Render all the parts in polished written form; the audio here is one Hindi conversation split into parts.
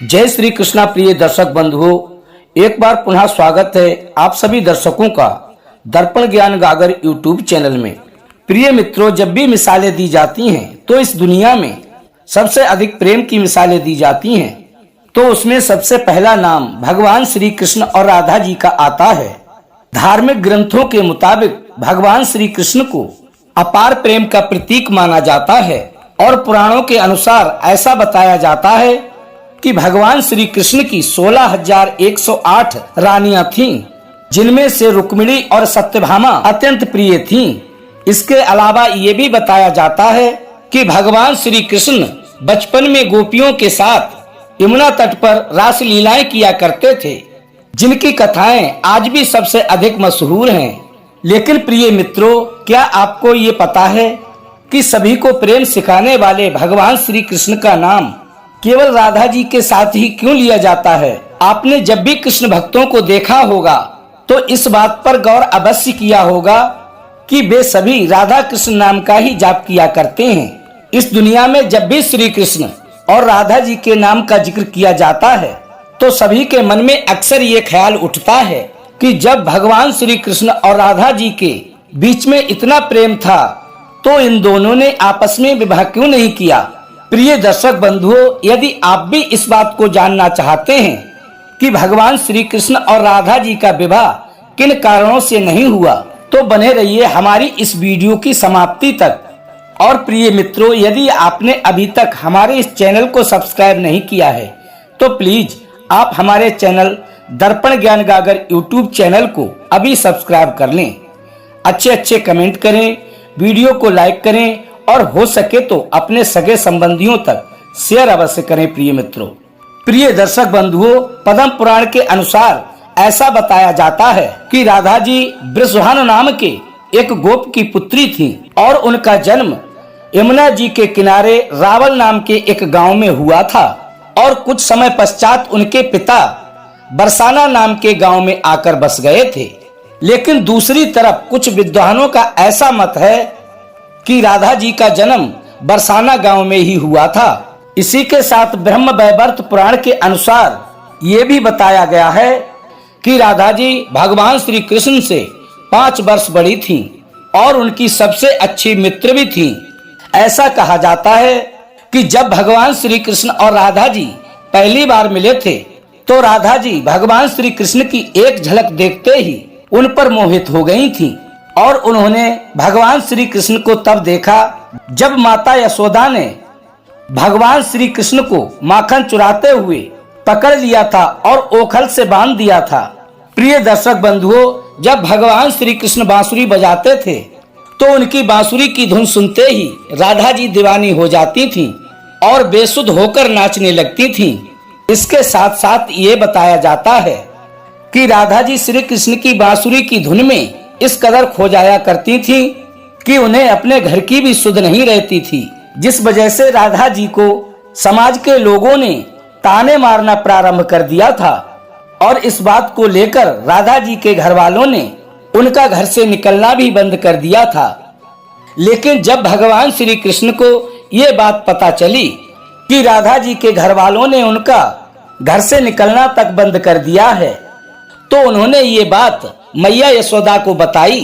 जय श्री कृष्णा। प्रिय दर्शक बंधुओं, एक बार पुनः स्वागत है आप सभी दर्शकों का दर्पण ज्ञान गागर यूट्यूब चैनल में। प्रिय मित्रों, जब भी मिसालें दी जाती हैं तो इस दुनिया में सबसे अधिक प्रेम की मिसालें दी जाती हैं, तो उसमें सबसे पहला नाम भगवान श्री कृष्ण और राधा जी का आता है। धार्मिक ग्रंथों के मुताबिक भगवान श्री कृष्ण को अपार प्रेम का प्रतीक माना जाता है और पुराणों के अनुसार ऐसा बताया जाता है कि भगवान श्री कृष्ण की 16,108 रानियां थीं, जिनमें से रुक्मिणी और सत्यभामा अत्यंत प्रिय थीं। इसके अलावा ये भी बताया जाता है कि भगवान श्री कृष्ण बचपन में गोपियों के साथ यमुना तट पर रास लीलाएं किया करते थे, जिनकी कथाएं आज भी सबसे अधिक मशहूर हैं। लेकिन प्रिय मित्रों, क्या आपको ये पता है कि सभी को प्रेम सिखाने वाले भगवान श्री कृष्ण का नाम केवल राधा जी के साथ ही क्यों लिया जाता है? आपने जब भी कृष्ण भक्तों को देखा होगा तो इस बात पर गौर अवश्य किया होगा कि वे सभी राधा कृष्ण नाम का ही जाप किया करते हैं। इस दुनिया में जब भी श्री कृष्ण और राधा जी के नाम का जिक्र किया जाता है तो सभी के मन में अक्सर ये ख्याल उठता है कि जब भगवान श्री कृष्ण और राधा जी के बीच में इतना प्रेम था तो इन दोनों ने आपस में विवाह क्यों नहीं किया? प्रिय दर्शक बंधुओं, यदि आप भी इस बात को जानना चाहते हैं कि भगवान श्री कृष्ण और राधा जी का विवाह किन कारणों से नहीं हुआ, तो बने रहिए हमारी इस वीडियो की समाप्ति तक। और प्रिय मित्रों, यदि आपने अभी तक हमारे इस चैनल को सब्सक्राइब नहीं किया है तो प्लीज आप हमारे चैनल दर्पण ज्ञान गागर यूट्यूब चैनल को अभी सब्सक्राइब कर लें। अच्छे कमेंट करें, वीडियो को लाइक करें और हो सके तो अपने सगे संबंधियों तक शेयर अवश्य करें। प्रिय मित्रों, प्रिय दर्शक बंधुओं, पद्म पुराण के अनुसार ऐसा बताया जाता है कि राधा जी वृषभानु नाम के एक गोप की पुत्री थी और उनका जन्म यमुना जी के किनारे रावल नाम के एक गांव में हुआ था। और कुछ समय पश्चात उनके पिता बरसाना नाम के गांव में आकर बस गए थे। लेकिन दूसरी तरफ कुछ विद्वानों का ऐसा मत है कि राधा जी का जन्म बरसाना गांव में ही हुआ था। इसी के साथ ब्रह्म वैवर्त पुराण के अनुसार ये भी बताया गया है कि राधा जी भगवान श्री कृष्ण से 5 वर्ष बड़ी थीं और उनकी सबसे अच्छी मित्र भी थीं। ऐसा कहा जाता है कि जब भगवान श्री कृष्ण और राधा जी पहली बार मिले थे तो राधा जी भगवान श्री कृष्ण की एक झलक देखते ही उन पर मोहित हो गई थीं और उन्होंने भगवान श्री कृष्ण को तब देखा जब माता यशोदा ने भगवान श्री कृष्ण को माखन चुराते हुए पकड़ लिया था और ओखल से बांध दिया था। प्रिय दर्शक बंधुओं, जब भगवान श्री कृष्ण बांसुरी बजाते थे तो उनकी बांसुरी की धुन सुनते ही राधा जी दीवानी हो जाती थीं और बेसुध होकर नाचने लगती थीं। इसके साथ साथ ये बताया जाता है कि राधा जी श्री कृष्ण की बांसुरी की धुन में इस कदर खो जाया करती थी कि उन्हें अपने घर की भी सुध नहीं रहती थी, जिस वजह से राधा जी को समाज के लोगों ने ताने मारना प्रारंभ कर दिया था। और इस बात को लेकर राधा जी के घर वालों ने उनका घर से निकलना भी बंद कर दिया था। लेकिन जब भगवान श्री कृष्ण को ये बात पता चली कि राधा जी के घर वालों ने उनका घर से निकलना तक बंद कर दिया है, तो उन्होंने ये बात मैया यशोदा को बताई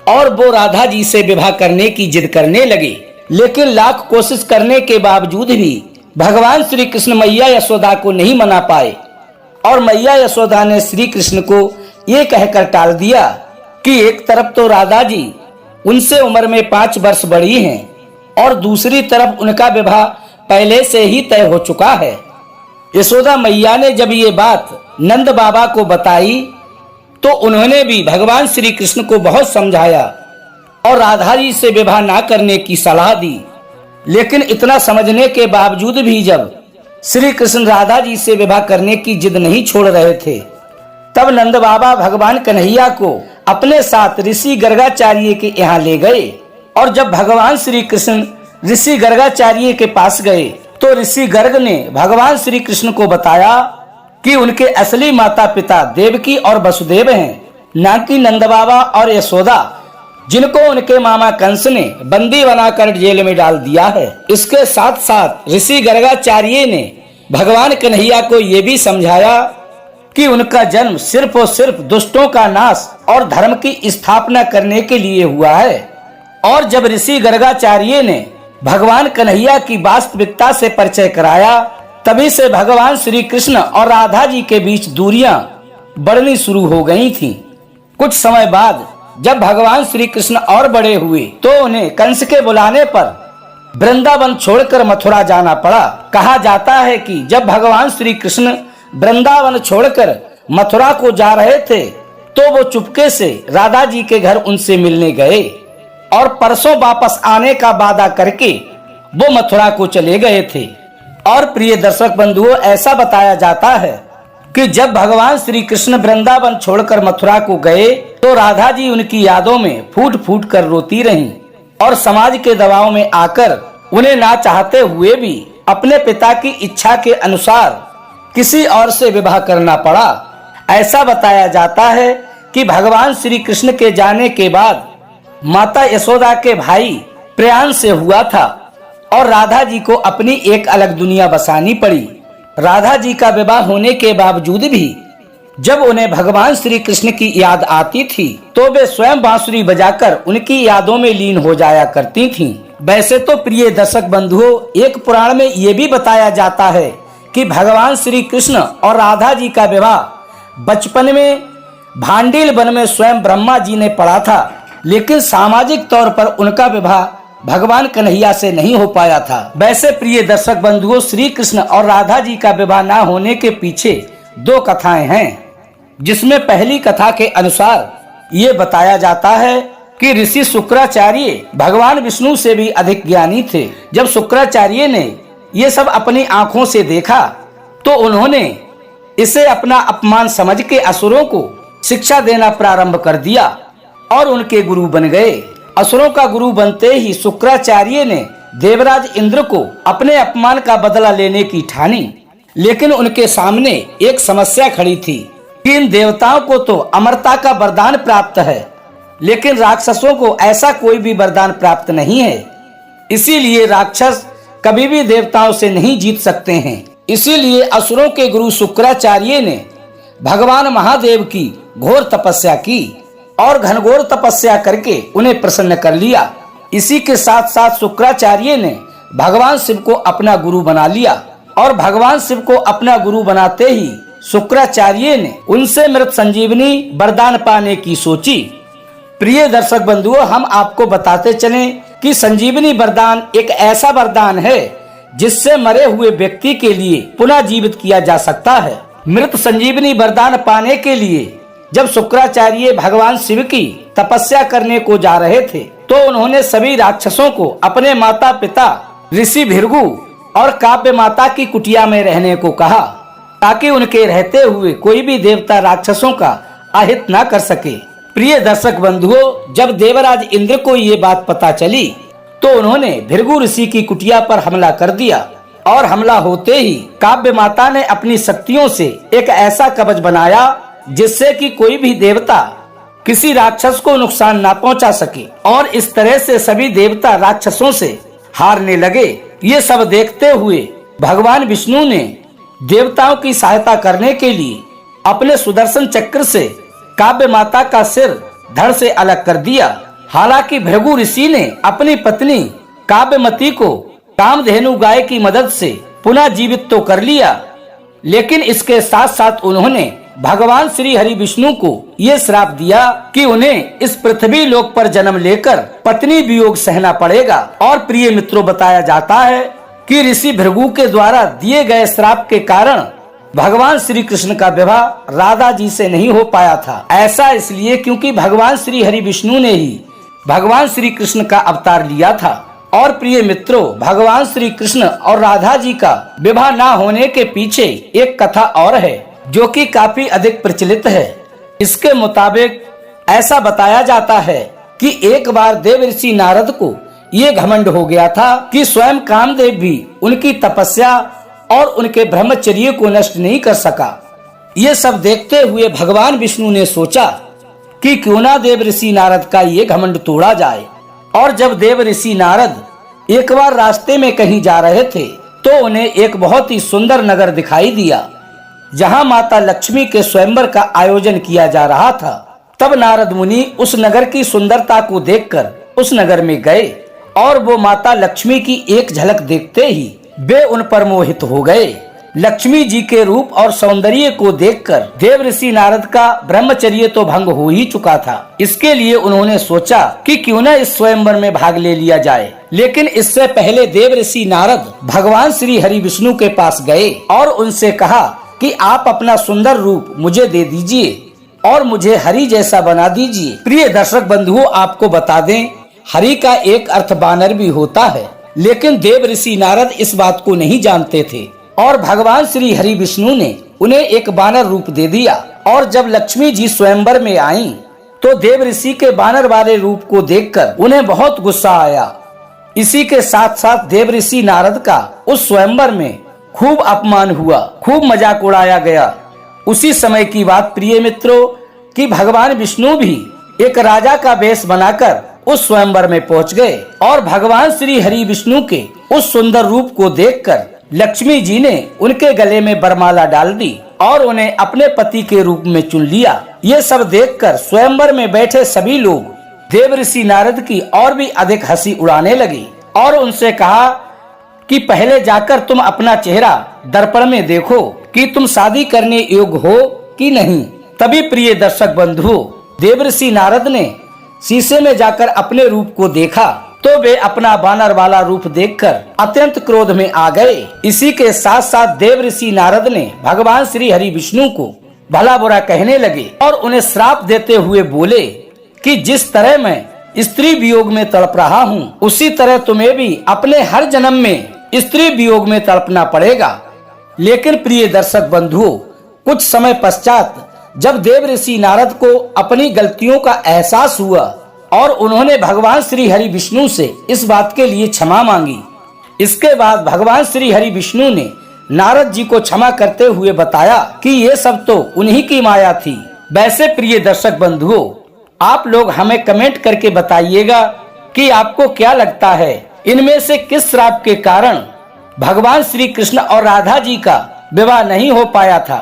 और वो राधा जी से विवाह करने की जिद करने लगे। लेकिन लाख कोशिश करने के बावजूद भी भगवान श्री कृष्ण मैया यशोदा को नहीं मना पाए और मैया यशोदा ने श्री कृष्ण को ये कहकर टाल दिया कि एक तरफ तो राधा जी उनसे उम्र में 5 वर्ष बड़ी हैं और दूसरी तरफ उनका विवाह पहले से ही तय हो चुका है। यशोदा मैया ने जब ये बात नंद बाबा को बताई तो उन्होंने भी भगवान श्री कृष्ण को बहुत समझाया और राधा जी से विवाह ना करने की सलाह दी। लेकिन इतना समझने के बावजूद भी जब श्री कृष्ण राधा जी से विवाह करने की जिद नहीं छोड़ रहे थे, तब नंद बाबा भगवान कन्हैया को अपने साथ ऋषि गर्गाचार्य के यहाँ ले गए। और जब भगवान श्री कृष्ण ऋषि गर्गाचार्य के पास गए तो ऋषि गर्ग ने भगवान श्री कृष्ण को बताया कि उनके असली माता पिता देवकी और वसुदेव हैं, ना कि नंद बाबा और यशोदा, जिनको उनके मामा कंस ने बंदी बनाकर जेल में डाल दिया है। इसके साथ साथ ऋषि गर्गाचार्य ने भगवान कन्हैया को ये भी समझाया कि उनका जन्म सिर्फ और सिर्फ दुष्टों का नाश और धर्म की स्थापना करने के लिए हुआ है। और जब ऋषि गर्गाचार्य ने भगवान कन्हैया की वास्तविकता से परिचय कराया, तभी से भगवान श्री कृष्ण और राधा जी के बीच दूरियां बढ़नी शुरू हो गई थीं। कुछ समय बाद जब भगवान श्री कृष्ण और बड़े हुए तो उन्हें कंस के बुलाने पर वृंदावन छोड़कर मथुरा जाना पड़ा। कहा जाता है कि जब भगवान श्री कृष्ण वृंदावन छोड़कर मथुरा को जा रहे थे तो वो चुपके से राधा जी के घर उनसे मिलने गए और परसों वापस आने का वादा करके वो मथुरा को चले गए थे। और प्रिय दर्शक बंधुओं, ऐसा बताया जाता है कि जब भगवान श्री कृष्ण वृंदावन छोड़कर मथुरा को गए तो राधा जी उनकी यादों में फूट फूट कर रोती रहीं और समाज के दबाव में आकर उन्हें ना चाहते हुए भी अपने पिता की इच्छा के अनुसार किसी और से विवाह करना पड़ा। ऐसा बताया जाता है कि भगवान श्री कृष्ण के जाने के बाद माता यशोदा के भाई प्रयान से हुआ था और राधा जी को अपनी एक अलग दुनिया बसानी पड़ी। राधा जी का विवाह होने के बावजूद भी जब उन्हें भगवान श्री कृष्ण की याद आती थी तो वे स्वयं बांसुरी बजाकर उनकी यादों में लीन हो जाया करती थीं। वैसे तो प्रिय दर्शक बंधुओं, एक पुराण में ये भी बताया जाता है कि भगवान श्री कृष्ण और राधा जी का विवाह बचपन में भांडील वन में स्वयं ब्रह्मा जी ने पढ़ा था, लेकिन सामाजिक तौर पर उनका विवाह भगवान कन्हैया से नहीं हो पाया था। वैसे प्रिय दर्शक बंधुओं, श्री कृष्ण और राधा जी का विवाह न होने के पीछे दो कथाएं हैं, जिसमें पहली कथा के अनुसार ये बताया जाता है कि ऋषि शुक्राचार्य भगवान विष्णु से भी अधिक ज्ञानी थे। जब शुक्राचार्य ने ये सब अपनी आंखों से देखा तो उन्होंने इसे अपना अपमान समझ के असुरों को शिक्षा देना प्रारंभ कर दिया और उनके गुरु बन गए। असुरों का गुरु बनते ही शुक्राचार्य ने देवराज इंद्र को अपने अपमान का बदला लेने की ठानी, लेकिन उनके सामने एक समस्या खड़ी थी कि इन देवताओं को तो अमरता का वरदान प्राप्त है, लेकिन राक्षसों को ऐसा कोई भी वरदान प्राप्त नहीं है। इसीलिए राक्षस कभी भी देवताओं से नहीं जीत सकते हैं। इसीलिए असुरों के गुरु शुक्राचार्य ने भगवान महादेव की घोर तपस्या की और घनघोर तपस्या करके उन्हें प्रसन्न कर लिया। इसी के साथ साथ शुक्राचार्य ने भगवान शिव को अपना गुरु बना लिया और भगवान शिव को अपना गुरु बनाते ही शुक्राचार्य ने उनसे मृत संजीवनी वरदान पाने की सोची। प्रिय दर्शक बंधुओं, हम आपको बताते चलें कि संजीवनी वरदान एक ऐसा वरदान है जिससे मरे हुए व्यक्ति के लिए पुनः जीवित किया जा सकता है। मृत संजीवनी वरदान पाने के लिए जब शुक्राचार्य भगवान शिव की तपस्या करने को जा रहे थे तो उन्होंने सभी राक्षसों को अपने माता पिता ऋषि भृगु और काव्य माता की कुटिया में रहने को कहा, ताकि उनके रहते हुए कोई भी देवता राक्षसों का अहित न कर सके। प्रिय दर्शक बंधुओं, जब देवराज इंद्र को ये बात पता चली तो उन्होंने भृगु ऋषि की कुटिया पर हमला कर दिया और हमला होते ही काव्य माता ने अपनी शक्तियों से एक ऐसा कवच बनाया जिससे कि कोई भी देवता किसी राक्षस को नुकसान ना पहुंचा सके, और इस तरह से सभी देवता राक्षसों से हारने लगे। ये सब देखते हुए भगवान विष्णु ने देवताओं की सहायता करने के लिए अपने सुदर्शन चक्र से काव्य माता का सिर धड़ से अलग कर दिया। हालांकि भृगु ऋषि ने अपनी पत्नी काव्यमती को कामधेनु गाय की मदद से पुनः जीवित तो कर लिया, लेकिन इसके साथ साथ उन्होंने भगवान श्री हरि विष्णु को ये श्राप दिया कि उन्हें इस पृथ्वी लोक पर जन्म लेकर पत्नी वियोग सहना पड़ेगा। और प्रिय मित्रों, बताया जाता है कि ऋषि भृगु के द्वारा दिए गए श्राप के कारण भगवान श्री कृष्ण का विवाह राधा जी से नहीं हो पाया था। ऐसा इसलिए क्योंकि भगवान श्री हरि विष्णु ने ही भगवान श्री कृष्ण का अवतार लिया था। और प्रिय मित्रों, भगवान श्री कृष्ण और राधा जी का विवाह न होने के पीछे एक कथा और है जो कि काफी अधिक प्रचलित है। इसके मुताबिक ऐसा बताया जाता है कि एक बार देव ऋषि नारद को ये घमंड हो गया था कि स्वयं कामदेव भी उनकी तपस्या और उनके ब्रह्मचर्य को नष्ट नहीं कर सका। ये सब देखते हुए भगवान विष्णु ने सोचा कि क्यों ना देव ऋषि नारद का ये घमंड तोड़ा जाए। और जब देव ऋषि नारद एक बार रास्ते में कहीं जा रहे थे तो उन्हें एक बहुत ही सुंदर नगर दिखाई दिया जहां माता लक्ष्मी के स्वयंवर का आयोजन किया जा रहा था। तब नारद मुनि उस नगर की सुंदरता को देखकर उस नगर में गए और वो माता लक्ष्मी की एक झलक देखते ही वे उन पर मोहित हो गए। लक्ष्मी जी के रूप और सौंदर्य को देखकर देव ऋषि नारद का ब्रह्मचर्य तो भंग हो ही चुका था। इसके लिए उन्होंने सोचा कि क्यों न इस स्वयंवर में भाग ले लिया जाए। लेकिन इससे पहले देव ऋषि नारद भगवान श्री हरि विष्णु के पास गए और उनसे कहा कि आप अपना सुंदर रूप मुझे दे दीजिए और मुझे हरि जैसा बना दीजिए। प्रिय दर्शक बंधुओं, आपको बता दें, हरि का एक अर्थ बानर भी होता है, लेकिन देव ऋषि नारद इस बात को नहीं जानते थे और भगवान श्री हरि विष्णु ने उन्हें एक बानर रूप दे दिया। और जब लक्ष्मी जी स्वयंवर में आईं, तो देव ऋषि के बानर वाले रूप को देखकर उन्हें बहुत गुस्सा आया। इसी के साथ साथ देव ऋषि नारद का उस स्वयंवर में खूब अपमान हुआ, खूब मजाक उड़ाया गया। उसी समय की बात प्रिय मित्रों कि भगवान विष्णु भी एक राजा का वेश बनाकर उस स्वयंवर में पहुंच गए और भगवान श्री हरि विष्णु के उस सुंदर रूप को देखकर लक्ष्मी जी ने उनके गले में वरमाला डाल दी और उन्हें अपने पति के रूप में चुन लिया। ये सब देखकर स्वयंवर में बैठे सभी लोग देव ऋषि नारद की और भी अधिक हंसी उड़ाने लगे और उनसे कहा कि पहले जाकर तुम अपना चेहरा दर्पण में देखो कि तुम शादी करने योग्य हो कि नहीं। तभी प्रिय दर्शक बंधुओं, देव ऋषि नारद ने शीशे में जाकर अपने रूप को देखा तो वे अपना बानर वाला रूप देखकर अत्यंत क्रोध में आ गए। इसी के साथ साथ देव ऋषि नारद ने भगवान श्री हरि विष्णु को भला बुरा कहने लगे और उन्हें श्राप देते हुए बोले कि जिस तरह मैं स्त्री वियोग में तड़प रहा हूँ, उसी तरह तुम्हें भी अपने हर जन्म में स्त्री वियोग में तड़पना पड़ेगा। लेकिन प्रिय दर्शक बंधुओं, कुछ समय पश्चात जब देव ऋषि नारद को अपनी गलतियों का एहसास हुआ और उन्होंने भगवान श्री हरि विष्णु से इस बात के लिए क्षमा मांगी, इसके बाद भगवान श्री हरि विष्णु ने नारद जी को क्षमा करते हुए बताया कि ये सब तो उन्हीं की माया थी। वैसे प्रिय दर्शक बंधुओं, आप लोग हमें कमेंट करके बताइएगा कि आपको क्या लगता है, इनमें से किस श्राप के कारण भगवान श्री कृष्ण और राधा जी का विवाह नहीं हो पाया था।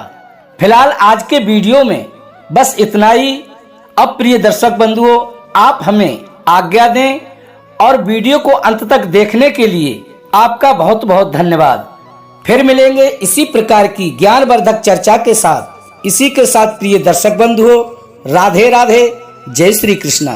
फिलहाल आज के वीडियो में बस इतना ही। अब प्रिय दर्शक बंधुओं, आप हमें आज्ञा दें और वीडियो को अंत तक देखने के लिए आपका बहुत बहुत धन्यवाद। फिर मिलेंगे इसी प्रकार की ज्ञानवर्धक चर्चा के साथ। इसी के साथ प्रिय दर्शक बंधुओं, राधे राधे, जय श्री कृष्णा।